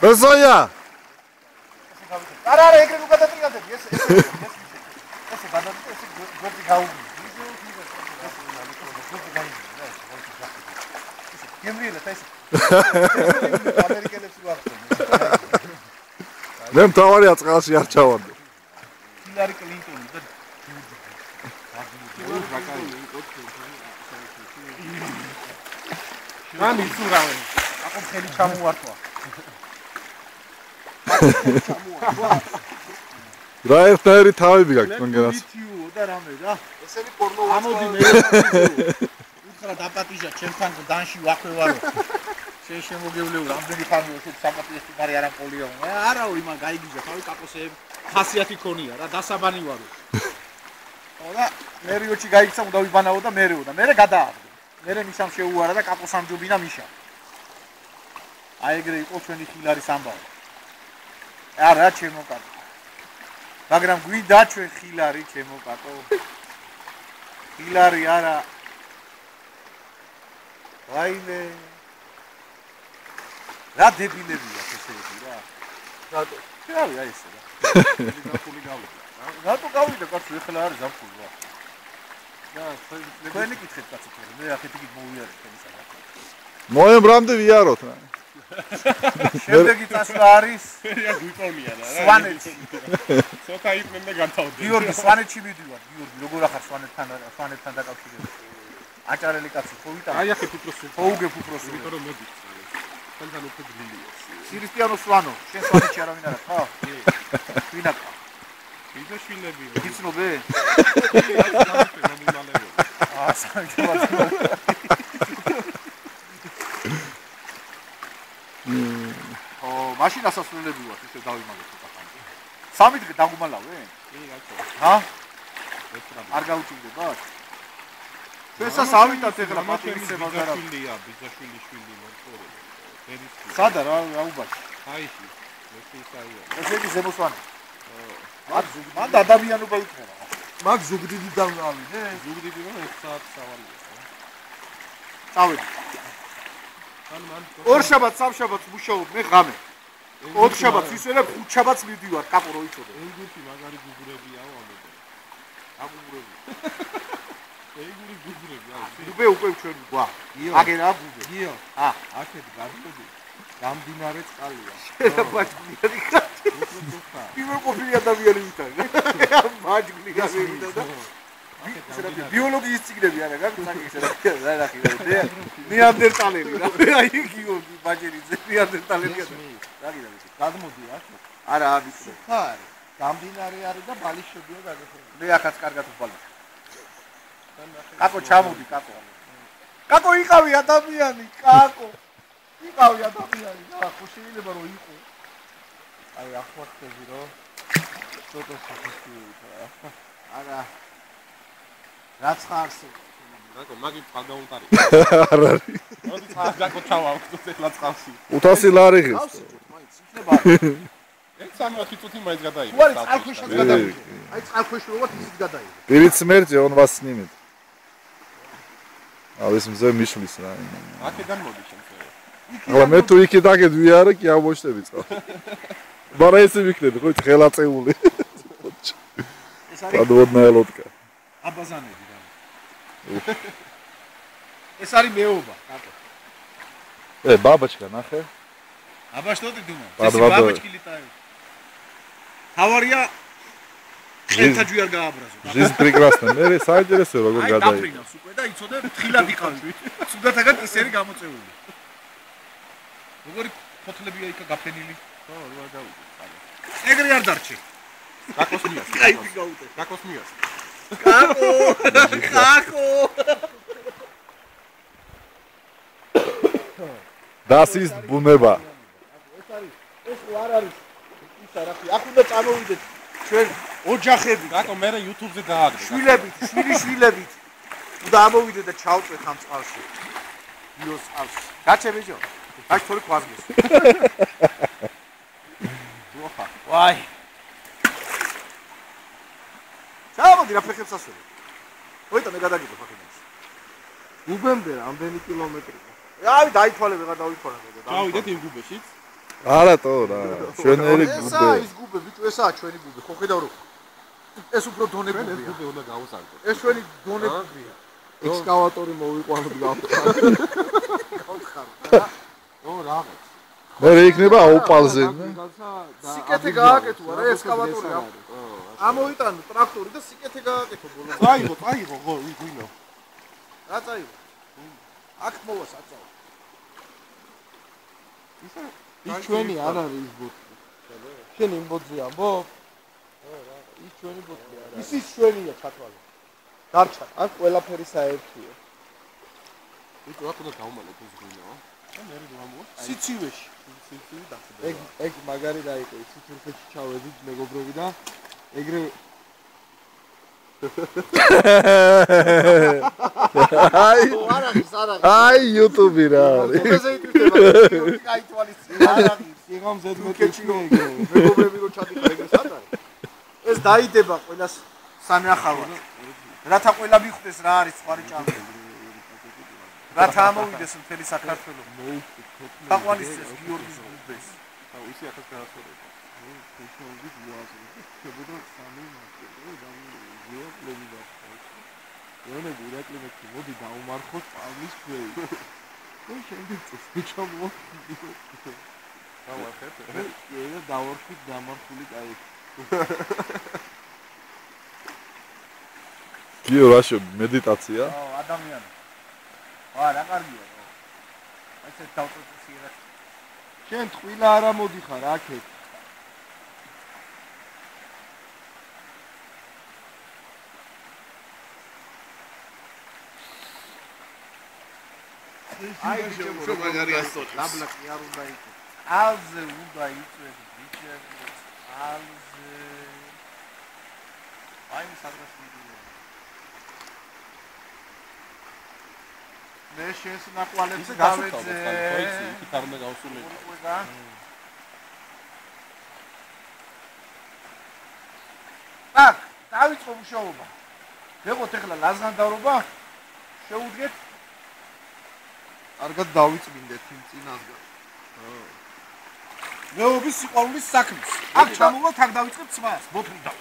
როზოია არა ეგრე ნუ გადატრიალდები ეს გადატრიალდები ეს გობი გაუგზი გემრიელა ეს ამერიკელებს ვახსენე მე მთავარია წყალში არ ჩავარდე ჰილარი კლინტონი და მამი სურავენ აკო ხელი ჩამოართვა რა ერთნაირი თავები გაქვს მაგას ვიდეო და რამე რა ესენი პორნო ამოდი მე უთხრა დაპატიჟა ჩემთან დანში ვახვევარო შემოგევლეულ რამდენი ხანი ეს საპატიჟი მარი არ აყოლიო არაო იმა გაიგიჟა თავი კაპოსე ხასიათი ქონია რა დასაბანი ვარო და მე რიოჩი გაიქცა უნდა ვიბანაო და მერეო და მერე გადააგდო მერე მისამ შეუარა და კაპოსამ ჯობინა მიშა აი ეგრე იყო ჩვენი ხილარის ამბავი არა ჩემო კატო მაგრამ გვინდა ჩვენ ხილარი ჩემო კატო ხილარი არა რაიმე რა დებილებია ესეთი რა რატო შევი აი ესე რა გაფული გავიდა რატო გავიდა კაცო ეხლა არის ზაფხული რა და თქვენი კითხეთ კაცო მე ახეთ იქით მოვიარეთ თქვენი საკითხი მოემბრამდე ვიაროთ რა შემდეგი წასვლა არის რა გვიპოვნია რა სვანეთში ცოტა იყვნენ და განთავდნენ გიორგი სვანეთში მიდივარ გიორგი როგორ ახარ სვანეთთან დაკავშირებული აჭარელი კაცი ხო ვიტა აი ახეთ უფროსი ოუგებ უფროსი იმიტომ რომ მოდი თქვენთან უფრო გლილია სირისტიანო სვანო შენ სვანეთში არავინ არა ხო ვინა ბიძაშვილები იცნობე მაშინ ასასრულები ვართ ისე დავიმალეთ ხახანზე სამი დღე დაგუმალავე ჰა არ გაუჭირდებათ ჩვენსაც ავიტათ ეხლა მათივისება და რა ბიძაშვილი შვილი მოწორე სადა რა უბაში აიში მესისაია ესე იგი ზემოსვანი მან ადამიანობა იქნება მაგ ზუგდიდიდან ავიდე ზუგდიდიდან 1 საათი სავალია წავედი ორ შაბათს სამშაბათს მუშაობ მე ღამე ოთხ შაბათს ისე 5 შაბათს მივდივარ კაპო რო იცოდე ეგუთი მაგარი გუგურებიაო ამბობ აგუგურები ეგური გუგურებია გუბე უკვე ჩვენ გვა აგერა გუბე გიო ა აქეთ გასწოდი გამდინარე წყალია ბაჭგლიანი პირველ ყოფილი ადამიანი ვიტარ ბაჭგლიანი და ბიოლოგიის წიგნები არა გაგცაკი ისე რა რა ნეანდერტალელი რა აი გიორგი ბაჭერიძე ნეანდერტალელი რა გიდა გადმოდი აქ არა ვიცი ხარ გამდინარე არის და ბალიშებია გადასული მე ახაც კარგად ვბალი კაკო ჩამოდი კაკო იყავი ადამიანი კაკო იყავი ადამიანი რა ხო შეიძლება რომ იყო აი ახლა რომ ცოტა საფიქრია არა რაც ხარს რაკო მაგი პაგაუნტარი არ არის მოდი წაგაკო ჩავავხდოთ ეხლა წყალში 500 ლარი ღირს მაინც იქნება ეს 30 წუთი მაინც გადაიღე უარი წყალქვეშად გადავიდე აი წყალქვეშ რო ვარ ისიც გადაიღე перед смертью он вас снимет а вы мზე მიშლის რა აქედან მოდი შემთხვევა ახლა მე თუ იქი დაგედ ვიარე კი ამოშტები წყალ მაგრამ ესე ვიქნები ხო ხელაწეული ეს არის подводная лодка აბაზანები რა ეს არის მეობა კაკო бабочка нахе აბა что ты думал Ладно, ეს ладно. бабочки летают თავარია ელთა ჯვარ გააბრაზო жизнь прекрасна მე საინტერესო როგორ აი გადაიღე დაფრინავს უკვე და იცოდე თხილად იყავი სუდათაგან ისერი გამოწეული როგორი ფოთლებია იქა გაფენილი ხო რა გავიდე ეგრე არ დარჩი კაკოს მიას კაი გაუტე კაკოს მიას კაკო Das ist ბუნება ეს არ არის ისა რა აქ უნდა წამოვიდეთ ჩვენ ოჯახები კაკო მე YouTube-ზე დააგდე შვილებით უნდა ამოვიდეთ და ჩავწვეთ ამ წყალში ბიოს წყალში გაჩებიჯო აი თორე ყვაზმის ვოხა ვაი ჩამოდი რა ფეხებს ასველი ვეიტა მე გადაგიდო ფეხებს გუბემდე რამდენი კილომეტრი აი დაითვალე ვეღარ დავითვალე დავიდეთ იმ გუბეშიც არატო რა. შვენიერი ესაა გუბე. ის გუბე, ბიჭო, ესაა ჩვენი გუბე. ხო ხედავ რომ ეს უფრო დონე ეს გუბეა. გუბე უნდა გავუსარგო. ეს ჩვენი დონე გუბეა. ექსკავატორი მოვიყვანოთ გავხარ. ო რაღაც. მე იქნება ოპალზე. სიკეთე გააკეთო, არა ესკავატორი რა. ამოიტანო ტრაქტორი და სიკეთე გააკეთო ბოლოს. წაიღო, ხო, ვინო. რა წაიღო? აქ მოვა საწაო. ის ჩვენი არ არის ის ბოთლი. შენ იმ ბოთლზე ამბობ? ის ჩვენი ბოთლი არა. ის ჩვენია ჩათვალე. დარჩა. აქ ყველაფერი საერთოა. ვიტო რა უნდა გავმალოთ ეს ღვინო? და მე რა მოვა? სიცივეში. სიცივე დახდება. ეგ მაგარი დაიყო, ის თურქეთში ჩავედით მეგობრები და ეგრე აი YouTube რა არის. ზე იტვირთება. გაითვალისწინე. სიღამ ზედმეტში ეგრე. მეგობრები რო ჩადიხარ ეგრე სად არის? ეს დაიდება ყველას სანახავად. რათა ყველა მიხვდეს რა არის სხვარი ჭამი. რათა ამოვიდეს მთელი საქართველო. თაყვანისცეს გიორგის გუბეს. აუ ისი ახალ განსხვავება. შეშოვდით მოაზრე. შეგუდა სამი მასწავლებელი გამიგვიებლები და ეონები ირაკლიმეთში მოდი დაუმარხოთ პავლის ქვეი. და შემდეგ წესიჩა მოხდი. დავახეთ. და დავარხით დამარხული კაი. გიო რაშო მედიტაცია? ო ადამიანი. ვა რა კარგია. ესე დავწოცი რა. შენ ტყილა არა მოდიხარ აქეთ. აი შევრო მაგარი ასოჭი. დაბლაკი არ უნდა იყოს. ალზე უნდა იწვეთ ბიჭები. ალზე. აი სადღაც მიდია. მე შენს ნაყვალებს დავეძე. იქ არ უნდა გავსულიყო. აკ, დავიწყო მუშაობა. ვეღოთ ახლა ლაზღანდავრობა. შეუდგეთ. კარგად დავიწმინდეთ იმ წინასგან. მეობის სიყვარულის საქმეს. აქ ჩამოვლა, თან დავიწყებ ცვას, ბოთლი და.